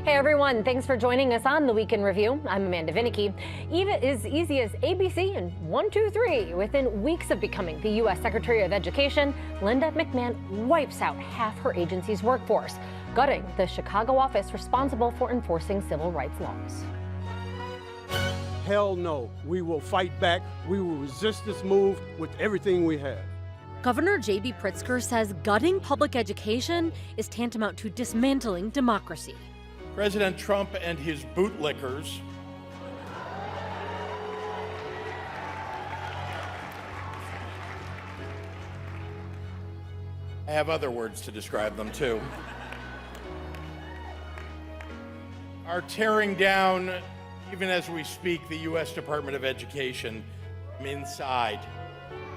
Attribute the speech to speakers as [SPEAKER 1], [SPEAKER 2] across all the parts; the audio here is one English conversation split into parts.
[SPEAKER 1] Hey everyone, thanks for joining us on the Week in Review. I'm Amanda Vinicky. Even as easy as ABC and 1, 2, 3. Within weeks of becoming the U.S. Secretary of Education, Linda McMahon wipes out half her agency's workforce, gutting the Chicago office responsible for enforcing civil rights laws.
[SPEAKER 2] Hell no. We will fight back. We will resist this move with everything we have.
[SPEAKER 1] Governor J.B. Pritzker says gutting public education is tantamount to dismantling democracy.
[SPEAKER 3] President Trump and his bootlickers I have other words to describe them too, are tearing down, even as we speak, the U.S. Department of Education from inside.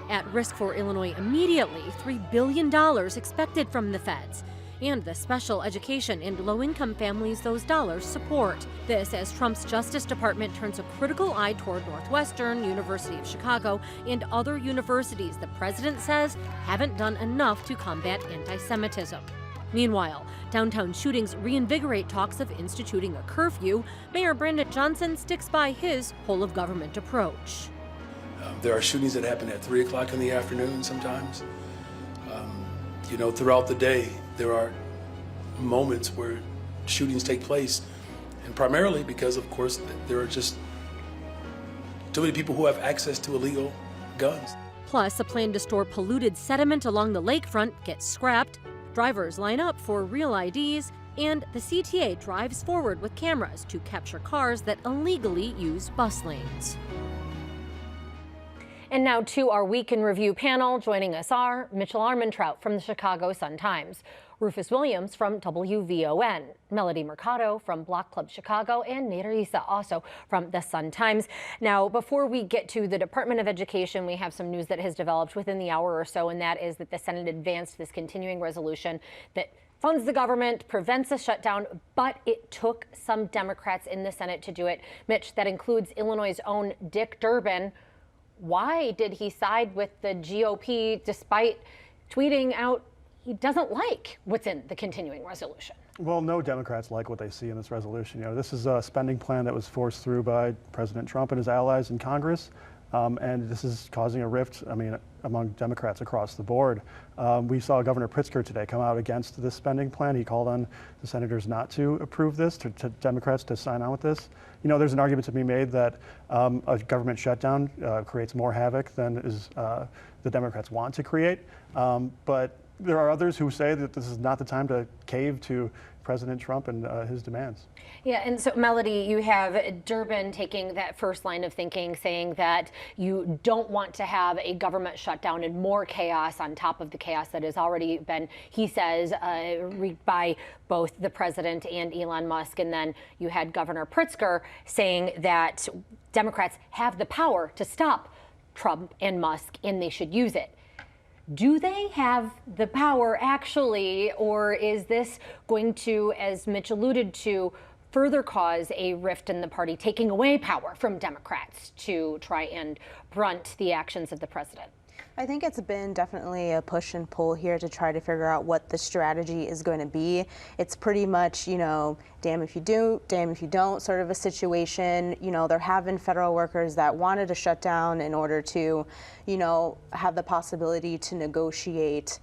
[SPEAKER 1] At risk for Illinois immediately, $3 billion expected from the feds and the special education and low-income families those dollars support. This as Trump's Justice Department turns a critical eye toward Northwestern University of Chicago and other universities the president says haven't done enough to combat anti-Semitism. Meanwhile, downtown shootings reinvigorate talks of instituting a curfew. Mayor Brandon Johnson sticks by his whole-of-government approach.
[SPEAKER 4] There are shootings that happen at 3 o'clock in the afternoon sometimes. Throughout the day, there are moments where shootings take place, and primarily because, of course, there are just too many people who have access to illegal guns.
[SPEAKER 1] Plus, a plan to store polluted sediment along the lakefront gets scrapped, drivers line up for real IDs, and the CTA drives forward with cameras to capture cars that illegally use bus lanes. And now to our Week in Review panel. Joining us are Mitchell Armentrout from the Chicago Sun-Times, Rufus Williams from WVON, Melody Mercado from Block Club Chicago, and Nader Issa also from the Sun-Times. Now, before we get to the Department of Education, we have some news that has developed within the hour or so, and that is that the Senate advanced this continuing resolution that funds the government, prevents a shutdown, but it took some Democrats in the Senate to do it. Mitch, that includes Illinois' own Dick Durbin. Why did he side with the GOP despite tweeting out he doesn't like what's in the continuing resolution?
[SPEAKER 5] Well, no Democrats like what they see in this resolution. This is a spending plan that was forced through by President Trump and his allies in Congress. And this is causing a rift, among Democrats across the board. We saw Governor Pritzker today come out against this spending plan. He called on the senators not to approve this, to Democrats to sign on with this. There's an argument to be made that a government shutdown creates more havoc than the Democrats want to create. But there are others who say that this is not the time to cave to President Trump and his demands. Yeah, and so Melody, you have Durbin taking that first line of thinking, saying that you don't want to have a government shutdown and more chaos on top of the chaos that has already been, he says, wreaked by both the president and Elon Musk. And then you had Governor Pritzker saying that Democrats have the power to stop Trump and Musk and they should use it. Do they have the power actually, or is this going to, as Mitch alluded to, further cause a rift in the party, taking away power from Democrats to try and brunt the actions of the president?
[SPEAKER 6] I think it's been definitely a push and pull here to try to figure out what the strategy is going to be. It's pretty much, damn if you do, damn if you don't sort of a situation. There have been federal workers that wanted to shut down in order to, have the possibility to negotiate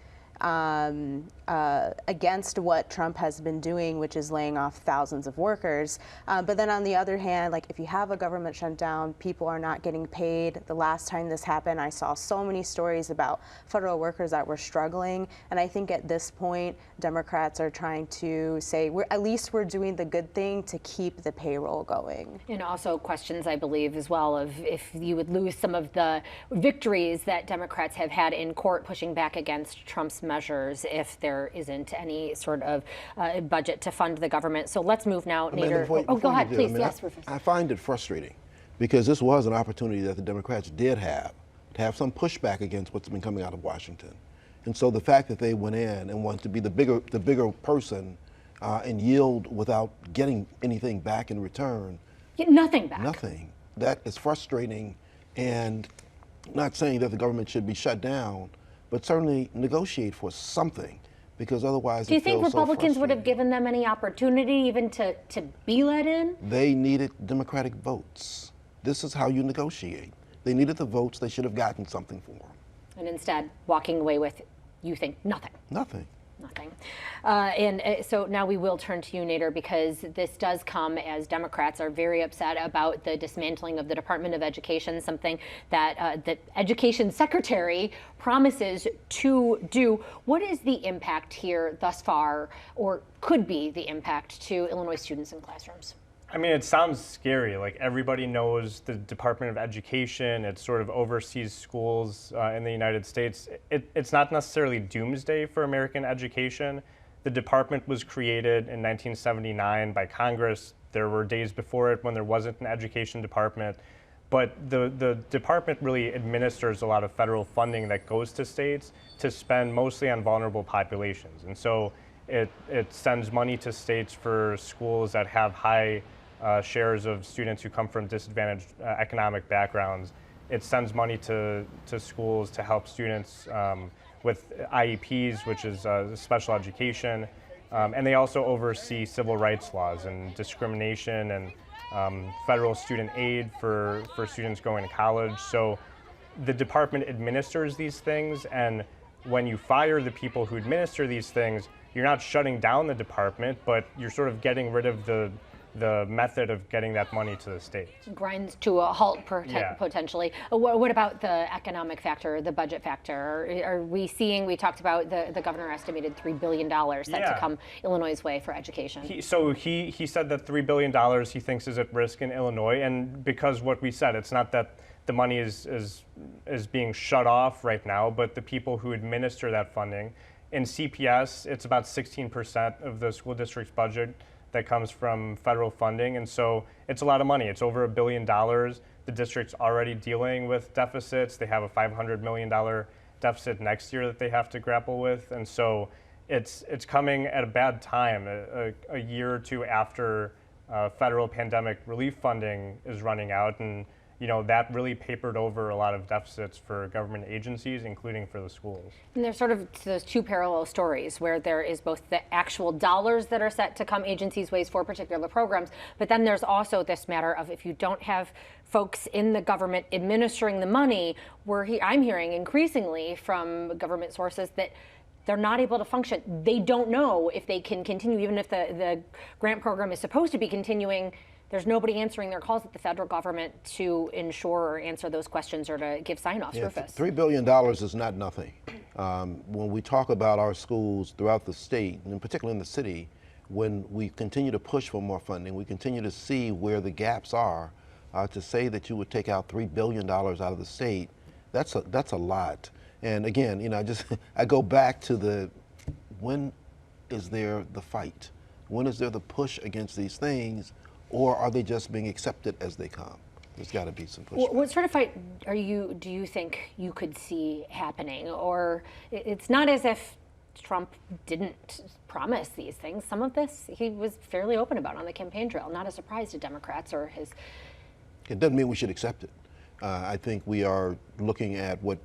[SPEAKER 6] against what Trump has been doing, which is laying off thousands of workers. But then on the other hand, if you have a government shutdown, people are not getting paid. The last time this happened, I saw so many stories about federal workers that were struggling. And I think at this point, Democrats are trying to say, at least we're doing the good thing to keep the payroll going.
[SPEAKER 1] And also questions, I believe, as well, of if you would lose some of the victories that Democrats have had in court pushing back against Trump's measures if there isn't any sort of budget to fund the government. So let's move now, Nader. Go ahead, please. Yes, Rufus.
[SPEAKER 7] I find it frustrating because this was an opportunity that the Democrats did have to have some pushback against what's been coming out of Washington. And so the fact that they went in and wanted to be the bigger person and yield without getting anything back in return.
[SPEAKER 1] Get nothing back.
[SPEAKER 7] Nothing. That is frustrating, and not saying that the government should be shut down, but certainly negotiate for something, because otherwise
[SPEAKER 1] Do you think Republicans would have given them any opportunity even to be let in?
[SPEAKER 7] They needed Democratic votes. This is how you negotiate. They needed the votes. They should have gotten something for them.
[SPEAKER 1] And instead, walking away with, you think, nothing.
[SPEAKER 7] Nothing.
[SPEAKER 1] Nothing. So now we will turn to you, Nader, because this does come as Democrats are very upset about the dismantling of the Department of Education, something that the Education Secretary promises to do. What is the impact here thus far, or could be the impact to Illinois students in classrooms?
[SPEAKER 8] I mean, it sounds scary. Like, everybody knows the Department of Education. It sort of oversees schools in the United States. It's not necessarily doomsday for American education. The department was created in 1979 by Congress. There were days before it when there wasn't an education department. But the department really administers a lot of federal funding that goes to states to spend mostly on vulnerable populations. And so it sends money to states for schools that have high shares of students who come from disadvantaged economic backgrounds. It sends money to schools to help students with IEPs, which is special education. And they also oversee civil rights laws and discrimination and federal student aid for students going to college. So the department administers these things, and when you fire the people who administer these things, you're not shutting down the department, but you're sort of getting rid of the method of getting that money to the states.
[SPEAKER 1] Grinds to a halt potentially. What about the economic factor, the budget factor? Are we seeing, we talked about the governor estimated $3 billion set to come Illinois' way for education.
[SPEAKER 8] He said that $3 billion he thinks is at risk in Illinois, and because what we said, it's not that the money is being shut off right now, but the people who administer that funding. In CPS, it's about 16% of the school district's budget that comes from federal funding, and so it's a lot of money. It's over $1 billion. The district's already dealing with deficits. They have a $500 million deficit next year that they have to grapple with, and so it's coming at a bad time, a year or two after federal pandemic relief funding is running out, and that really papered over a lot of deficits for government agencies, including for the schools. And
[SPEAKER 1] there's sort of those two parallel stories where there is both the actual dollars that are set to come agencies' ways for particular programs, but then there's also this matter of if you don't have folks in the government administering the money, I'm hearing increasingly from government sources that they're not able to function. They don't know if they can continue, even if the grant program is supposed to be continuing. There's nobody answering their calls at the federal government to ensure or answer those questions or to give sign-offs. Rufus.
[SPEAKER 7] $3 billion is not nothing. When we talk about our schools throughout the state, and particularly in the city, when we continue to push for more funding, we continue to see where the gaps are, to say that you would take out $3 billion out of the state, that's a lot. And again, I go back to when is there the fight? When is there the push against these things? Or are they just being accepted as they come? There's got to be some pushback.
[SPEAKER 1] What sort of fight do you think you could see happening? Or it's not as if Trump didn't promise these things. Some of this he was fairly open about on the campaign trail. Not a surprise to Democrats or his.
[SPEAKER 7] It doesn't mean we should accept it. I think we are looking at what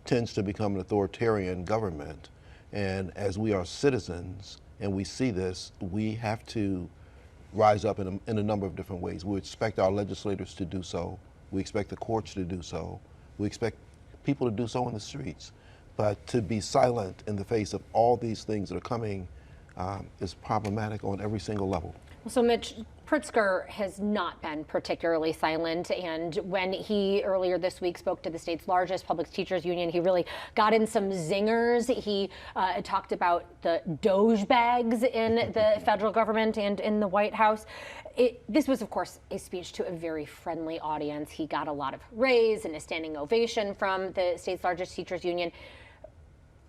[SPEAKER 7] tends to become an authoritarian government. And as we are citizens and we see this, we have to rise up in a number of different ways. We expect our legislators to do so. We expect the courts to do so. We expect people to do so in the streets. But to be silent in the face of all these things that are coming is problematic on every single level.
[SPEAKER 1] So Mitch, Pritzker has not been particularly silent, and when he earlier this week spoke to the state's largest public teachers union, he really got in some zingers. He talked about the Doge bags in the federal government and in the White House. This was, of course, a speech to a very friendly audience. He got a lot of praise and a standing ovation from the state's largest teachers union.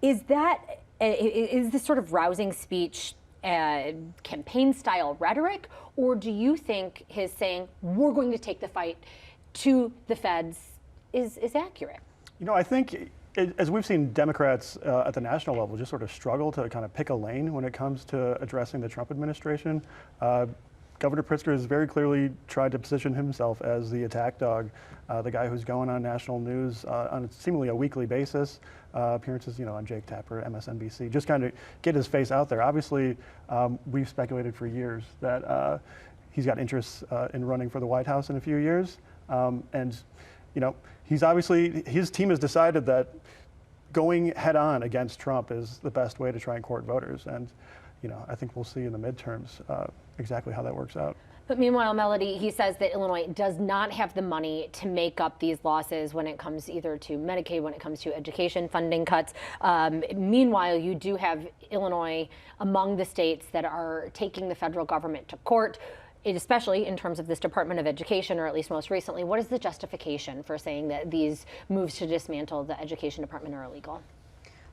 [SPEAKER 1] Is this sort of rousing speech campaign-style rhetoric, or do you think his saying, we're going to take the fight to the feds is accurate?
[SPEAKER 5] I think, as we've seen Democrats at the national level just sort of struggle to kind of pick a lane when it comes to addressing the Trump administration, Governor Pritzker has very clearly tried to position himself as the attack dog, the guy who's going on national news on seemingly a weekly basis, appearances, on Jake Tapper, MSNBC, just kind of get his face out there. Obviously, we've speculated for years that he's got interests in running for the White House in a few years, and he's obviously, his team has decided that going head on against Trump is the best way to try and court voters, and I think we'll see in the midterms exactly how that works out.
[SPEAKER 1] But meanwhile, Melody, he says that Illinois does not have the money to make up these losses when it comes either to Medicaid, when it comes to education funding cuts. Meanwhile, you do have Illinois among the states that are taking the federal government to court, especially in terms of this Department of Education, or at least most recently. What is the justification for saying that these moves to dismantle the education department are illegal?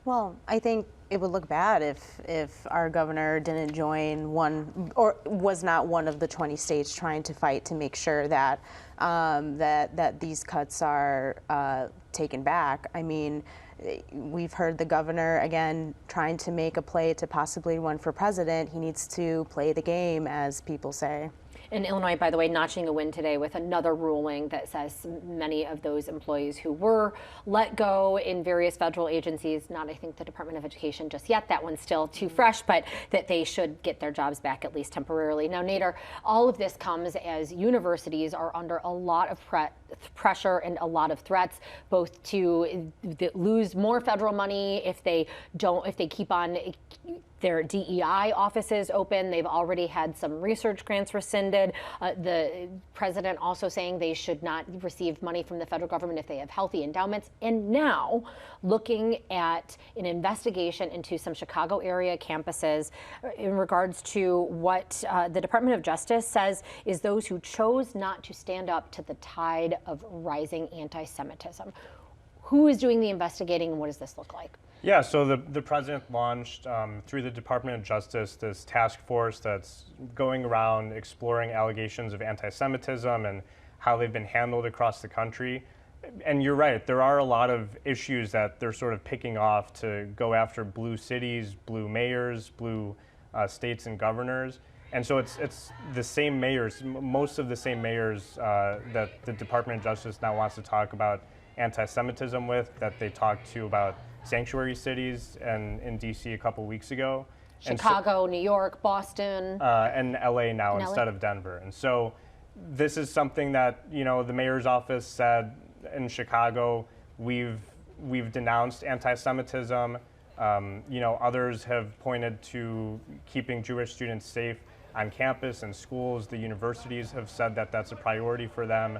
[SPEAKER 6] Well, I think it would look bad if our governor didn't join one, or was not one of the 20 states trying to fight to make sure that that these cuts are taken back. I mean, we've heard the governor again trying to make a play to possibly run for president. He needs to play the game, as people say.
[SPEAKER 1] In Illinois, by the way, notching a win today with another ruling that says many of those employees who were let go in various federal agencies, not I think the Department of Education just yet, that one's still too fresh, but that they should get their jobs back at least temporarily. Now, Nader, all of this comes as universities are under a lot of pressure and a lot of threats, both to lose more federal money if they keep on their DEI offices open. They've already had some research grants rescinded. The president also saying they should not receive money from the federal government if they have healthy endowments. And now looking at an investigation into some Chicago area campuses in regards to what the Department of Justice says is those who chose not to stand up to the tide of rising anti-Semitism. Who is doing the investigating, and what does this look like?
[SPEAKER 8] Yeah, so the president launched through the Department of Justice this task force that's going around exploring allegations of anti-Semitism and how they've been handled across the country. And you're right, there are a lot of issues that they're sort of picking off to go after blue cities, blue mayors, blue states and governors. And so it's the same mayors, most of the same mayors that the Department of Justice now wants to talk about anti-Semitism with, that they talked to about sanctuary cities and in DC a couple weeks ago.
[SPEAKER 1] Chicago, New York, Boston.
[SPEAKER 8] And LA now instead of Denver. And so this is something that, the mayor's office said in Chicago, we've denounced anti-Semitism. Others have pointed to keeping Jewish students safe on campus and schools. The universities have said that that's a priority for them.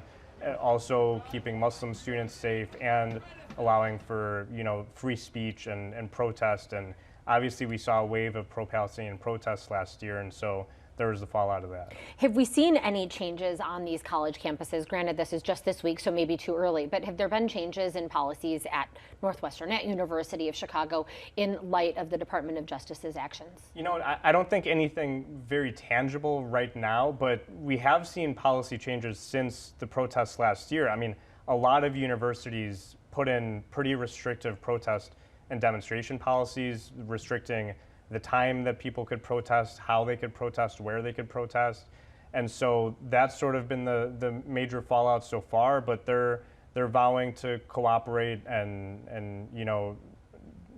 [SPEAKER 8] Also keeping Muslim students safe and allowing for free speech and protest. And obviously we saw a wave of pro-Palestinian protests last year, and so there was the fallout of that.
[SPEAKER 1] Have we seen any changes on these college campuses? Granted, this is just this week, so maybe too early, but have there been changes in policies at Northwestern, at University of Chicago, in light of the Department of Justice's actions?
[SPEAKER 8] I don't think anything very tangible right now, but we have seen policy changes since the protests last year. I mean, a lot of universities put in pretty restrictive protest and demonstration policies, restricting the time that people could protest, how they could protest, where they could protest. And so that's sort of been the major fallout so far, but they're vowing to cooperate and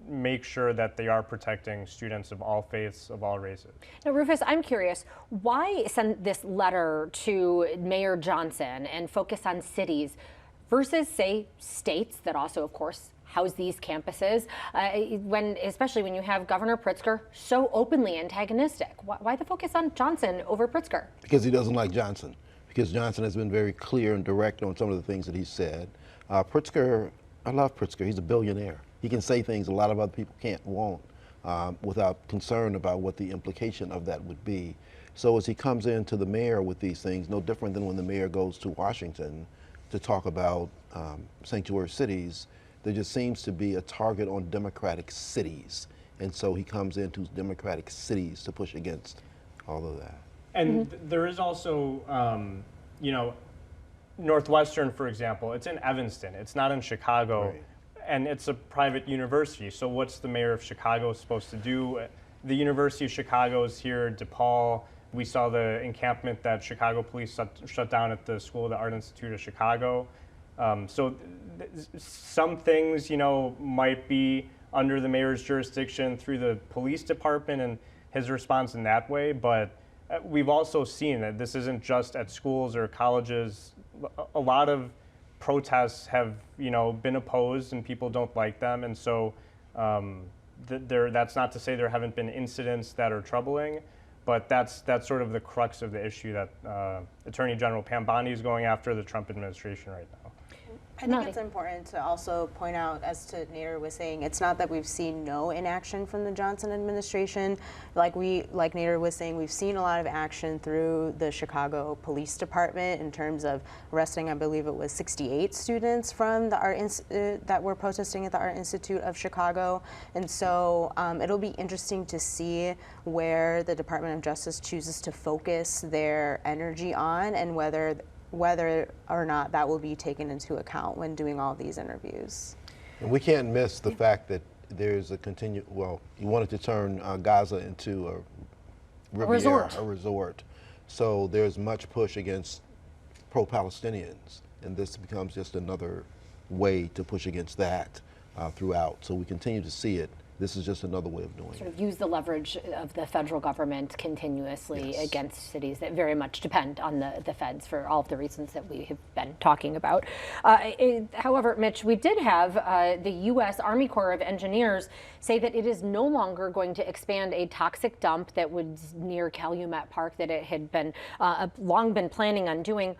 [SPEAKER 8] make sure that they are protecting students of all faiths, of all races.
[SPEAKER 1] Now, Rufus, I'm curious, why send this letter to Mayor Johnson and focus on cities versus, say, states that also, of course, house these campuses, especially when you have Governor Pritzker so openly antagonistic? Why the focus on Johnson over Pritzker?
[SPEAKER 7] Because he doesn't like Johnson. Because Johnson has been very clear and direct on some of the things that he said. Pritzker, I love Pritzker. He's a billionaire. He can say things a lot of other people can't, won't, without concern about what the implication of that would be. So as he comes into the mayor with these things, no different than when the mayor goes to Washington to talk about sanctuary cities, there just seems to be a target on democratic cities. And so he comes into democratic cities to push against all of that.
[SPEAKER 8] And there is also, Northwestern, for example, it's in Evanston. It's not in Chicago. Right. And it's a private university. So what's the mayor of Chicago supposed to do? The University of Chicago is here, DePaul, We saw the encampment that Chicago police shut down at the School of the Art Institute of Chicago. Some things, might be under the mayor's jurisdiction through the police department and his response in that way, but we've also seen that this isn't just at schools or colleges. A lot of protests have, been opposed and people don't like them, and so that's not to say there haven't been incidents that are troubling, but that's sort of the crux of the issue that Attorney General Pam Bondi is going after the Trump administration right now.
[SPEAKER 6] I think it's important to also point out, as to Nader was saying, it's not that we've seen no inaction from the Johnson administration. Like Nader was saying, we've seen a lot of action through the Chicago Police Department in terms of arresting, I believe it was 68 students from the that were protesting at the Art Institute of Chicago. And so it'll be interesting to see where the Department of Justice chooses to focus their energy on, and whether or not that will be taken into account when doing all these interviews.
[SPEAKER 7] And we can't miss the fact that there's a you wanted to turn Gaza into a resort. So there's much push against pro-Palestinians, and this becomes just another way to push against that throughout. So we continue to see it. This is just another way of doing it.
[SPEAKER 1] Sort of use the leverage of the federal government continuously against cities that very much depend on the feds for all of the reasons that we have been talking about. However, Mitch, we did have the U.S. Army Corps of Engineers say that it is no longer going to expand a toxic dump that was near Calumet Park that it had been long been planning on doing.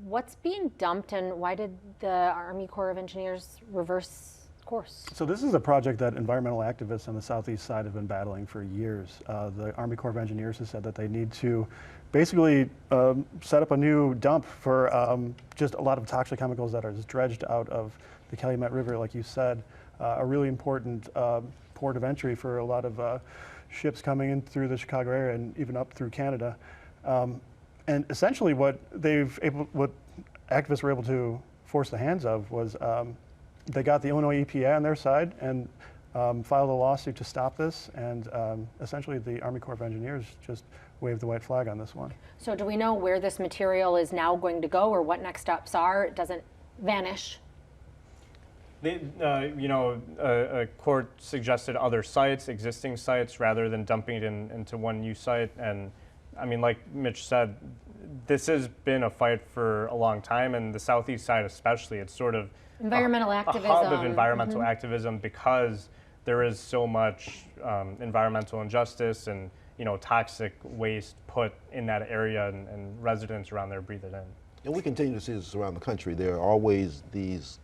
[SPEAKER 1] What's being dumped, and why did the Army Corps of Engineers reverse course?
[SPEAKER 5] So this is a project that environmental activists on the southeast side have been battling for years. The Army Corps of Engineers has said that they need to basically set up a new dump for just a lot of toxic chemicals that are dredged out of the Calumet River, like you said, a really important port of entry for a lot of ships coming in through the Chicago area and even up through Canada. And essentially what activists were able to force the hands of was they got the Illinois EPA on their side and filed a lawsuit to stop this, and essentially the Army Corps of Engineers just waved the white flag on this one.
[SPEAKER 1] So do we know where this material is now going to go, or what next steps are? It doesn't vanish. A court suggested other sites, existing sites, rather than dumping it into one new site. And I mean, like Mitch said, this has been a fight for a long time, and the southeast side especially, it's sort of environmental activism.
[SPEAKER 8] A hub of environmental activism, because there is so much environmental injustice and toxic waste put in that area, and residents around there breathe it in.
[SPEAKER 7] And we continue to see this around the country. There are always these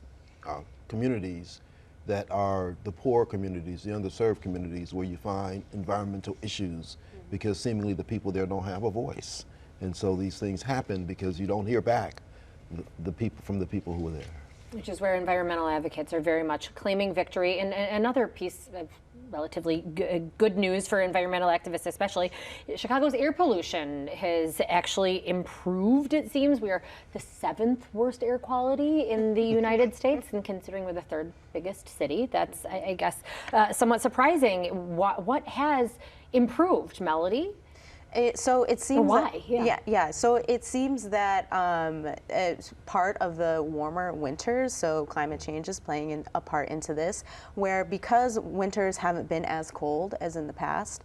[SPEAKER 7] communities that are the poor communities, the underserved communities, where you find environmental issues because seemingly the people there don't have a voice. And so these things happen because you don't hear back from the people who are there.
[SPEAKER 1] Which is where environmental advocates are very much claiming victory. And another piece of relatively good news for environmental activists especially, Chicago's air pollution has actually improved, it seems. We are the 7th worst air quality in the United States, and considering we're the 3rd biggest city, that's, I guess, somewhat surprising. What has improved, Melody?
[SPEAKER 6] So it seems
[SPEAKER 1] why?
[SPEAKER 6] So it seems that it's part of the warmer winters, so climate change is playing a part into this, where because winters haven't been as cold as in the past,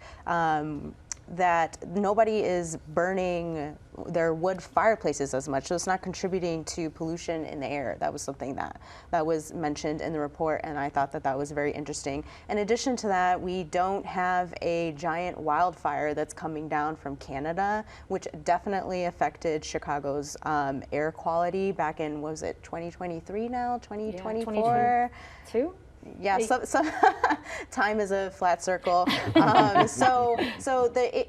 [SPEAKER 6] that nobody is burning their wood fireplaces as much, so it's not contributing to pollution in the air. That was something that was mentioned in the report, and I thought that was very interesting. In addition to that, we don't have a giant wildfire that's coming down from Canada, which definitely affected Chicago's air quality back in, what was it, 2023 now, 2024?
[SPEAKER 1] Yeah,
[SPEAKER 6] Yeah, so time is a flat circle.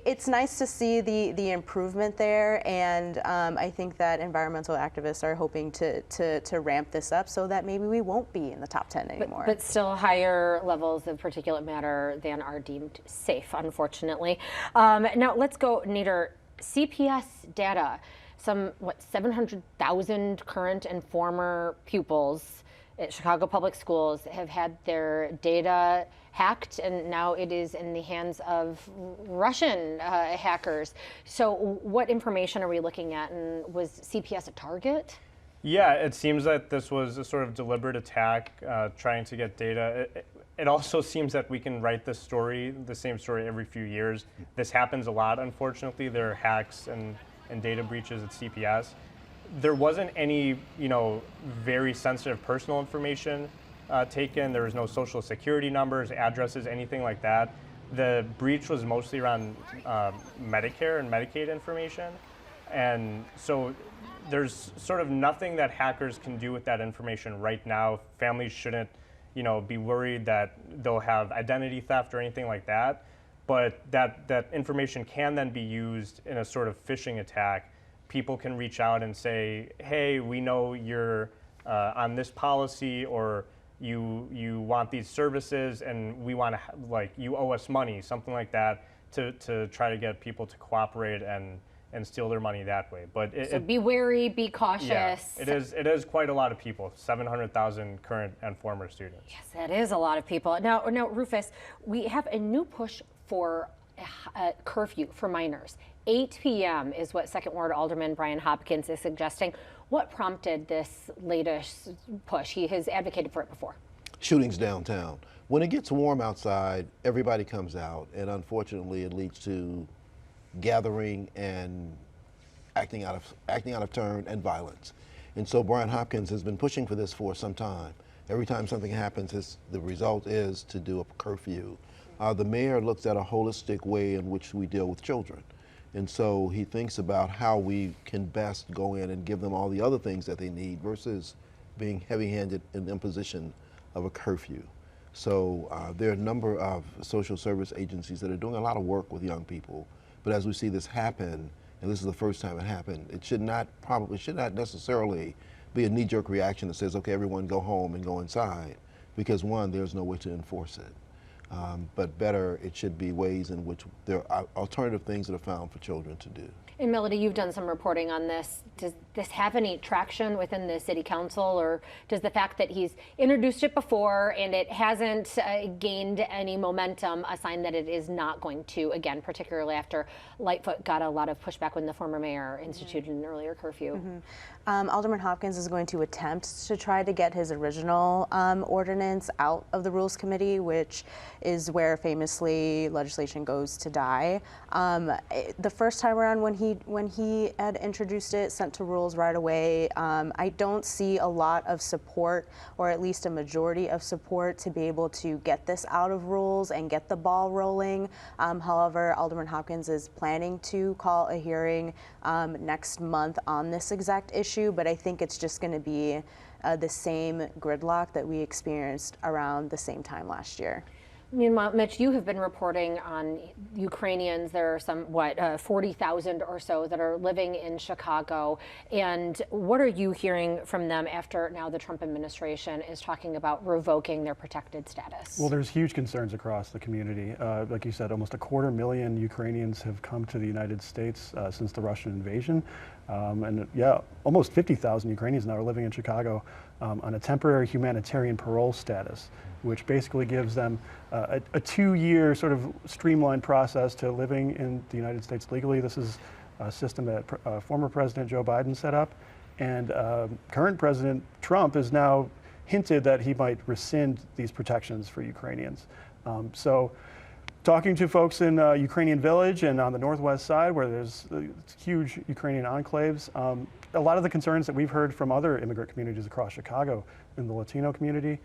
[SPEAKER 6] It's nice to see the improvement there, and I think that environmental activists are hoping to ramp this up so that maybe we won't be in the top 10 anymore.
[SPEAKER 1] But still higher levels of particulate matter than are deemed safe, unfortunately. Now let's go, Nader. CPS data, some 700,000 current and former pupils at Chicago Public Schools have had their data hacked, and now it is in the hands of Russian hackers. So what information are we looking at, and was CPS a target?
[SPEAKER 8] Yeah, it seems that this was a sort of deliberate attack trying to get data. It also seems that we can write this story, the same story every few years. This happens a lot, unfortunately. There are hacks and data breaches at CPS. There wasn't any, very sensitive personal information taken. There was no social security numbers, addresses, anything like that. The breach was mostly around Medicare and Medicaid information. And so there's sort of nothing that hackers can do with that information right now. Families shouldn't, be worried that they'll have identity theft or anything like that. But that information can then be used in a sort of phishing attack. People can reach out and say, hey, we know you're on this policy, or you want these services, and we want to, you owe us money, something like that, to try to get people to cooperate and steal their money that way. But
[SPEAKER 1] so be wary, be cautious.
[SPEAKER 8] Yeah, it is quite a lot of people, 700,000 current and former students.
[SPEAKER 1] Yes, that is a lot of people. Now, Rufus, we have a new push for curfew for minors. 8 p.m. is what Second Ward Alderman Brian Hopkins is suggesting. What prompted this latest push? He has advocated for it before.
[SPEAKER 7] Shootings downtown. When it gets warm outside, everybody comes out, and unfortunately it leads to gathering and acting out of turn and violence. And so Brian Hopkins has been pushing for this for some time. Every time something happens, the result is to do a curfew. The mayor looks at a holistic way in which we deal with children. And so he thinks about how we can best go in and give them all the other things that they need versus being heavy-handed in the imposition of a curfew. So there are a number of social service agencies that are doing a lot of work with young people. But as we see this happen, and this is the first time it happened, it should not necessarily be a knee-jerk reaction that says, okay, everyone go home and go inside, because one, there's no way to enforce it. But better, it should be ways in which there are alternative things that are found for children to do.
[SPEAKER 1] And Melody, you've done some reporting on this. Does this have any traction within the city council, or does the fact that he's introduced it before and it hasn't gained any momentum a sign that it is not going to, again, particularly after Lightfoot got a lot of pushback when the former mayor instituted an earlier curfew?
[SPEAKER 6] Alderman Hopkins is going to attempt to try to get his original ordinance out of the Rules Committee, which is where famously legislation goes to die. The first time around when he had introduced it, sent to Rules right away, I don't see a lot of support, or at least a majority of support, to be able to get this out of Rules and get the ball rolling. However, Alderman Hopkins is planning to call a hearing next month on this exact issue, but I think it's just going to be the same gridlock that we experienced around the same time last year.
[SPEAKER 1] Meanwhile, Mitch, you have been reporting on Ukrainians. There are some, 40,000 or so that are living in Chicago. And what are you hearing from them after now the Trump administration is talking about revoking their protected status?
[SPEAKER 5] Well, there's huge concerns across the community. Like you said, almost 250,000 Ukrainians have come to the United States since the Russian invasion. And yeah, almost 50,000 Ukrainians now are living in Chicago on a temporary humanitarian parole status, which basically gives them a 2-year sort of streamlined process to living in the United States legally. This is a system that former President Joe Biden set up, and current President Trump has now hinted that he might rescind these protections for Ukrainians. So talking to folks in Ukrainian Village and on the Northwest side, where there's huge Ukrainian enclaves, a lot of the concerns that we've heard from other immigrant communities across Chicago, in the Latino community,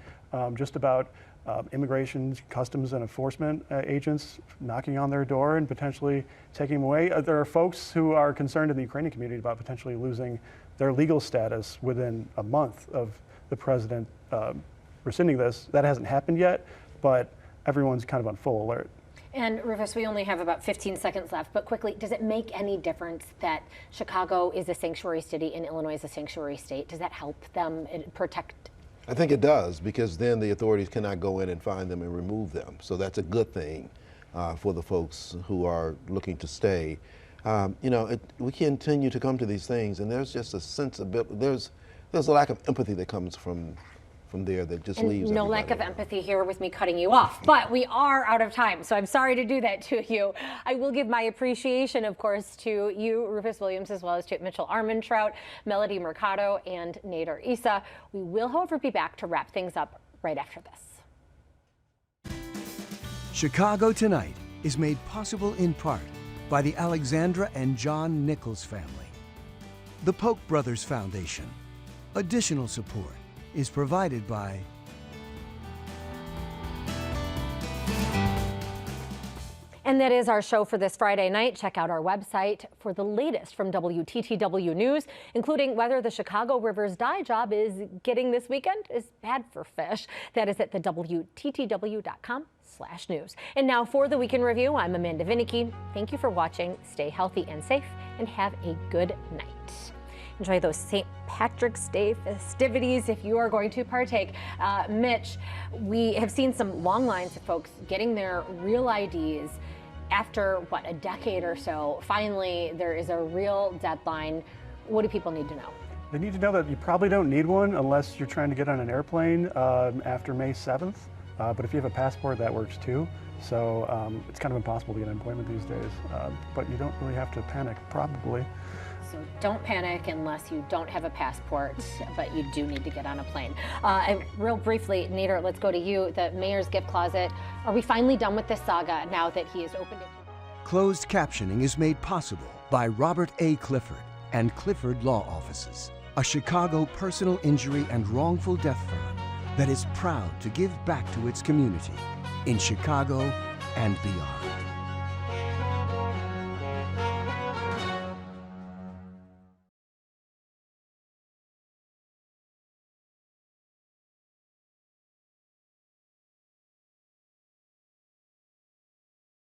[SPEAKER 5] just about immigration, customs, and enforcement agents knocking on their door and potentially taking them away. There are folks who are concerned in the Ukrainian community about potentially losing their legal status within a month of the president rescinding this. That hasn't happened yet, but everyone's kind of on full alert.
[SPEAKER 1] And Rufus, we only have about 15 seconds left, but quickly, does it make any difference that Chicago is a sanctuary city and Illinois is a sanctuary state? Does that help them protect?
[SPEAKER 7] I think it does, because then the authorities cannot go in and find them and remove them. So that's a good thing for the folks who are looking to stay. We continue to come to these things, and there's just a sense of, there's a lack of empathy that comes from from there that just
[SPEAKER 1] And
[SPEAKER 7] leaves
[SPEAKER 1] no lack of
[SPEAKER 7] everybody.
[SPEAKER 1] empathy here with me cutting you off, but we are out of time, so I'm sorry to do that to you. I will give my appreciation, of course, to you, Rufus Williams, as well as to Mitchell Armentrout, Melody Mercado, and Nader Issa. We will, however, be back to wrap things up right after this.
[SPEAKER 9] Chicago Tonight is made possible in part by the Alexandra and John Nichols family, the Polk Brothers Foundation. Additional support is provided by
[SPEAKER 1] And that is our show for this Friday night. Check out our website for the latest from WTTW News, including whether the Chicago Rivers dye job is getting this weekend is bad for fish. That is at the WTTW.com/news. And now for the Week in Review, I'm Amanda Vinicky. Thank you for watching. Stay healthy and safe, and have a good night. Enjoy those St. Patrick's Day festivities if you are going to partake. Mitch, we have seen some long lines of folks getting their real IDs after, what, a decade or so. Finally, there is a real deadline. What do people need to know?
[SPEAKER 5] They need to know that you probably don't need one unless you're trying to get on an airplane after May 7th. But if you have a passport, that works too. So it's kind of impossible to get employment these days. But you don't really have to panic, probably.
[SPEAKER 1] So don't panic unless you don't have a passport, but you do need to get on a plane. And real briefly, Nader, let's go to you. The mayor's gift closet. Are we finally done with this saga now that he has opened it?
[SPEAKER 9] closed captioning is made possible by Robert A. Clifford and Clifford Law Offices, a Chicago personal injury and wrongful death firm that is proud to give back to its community in Chicago and beyond.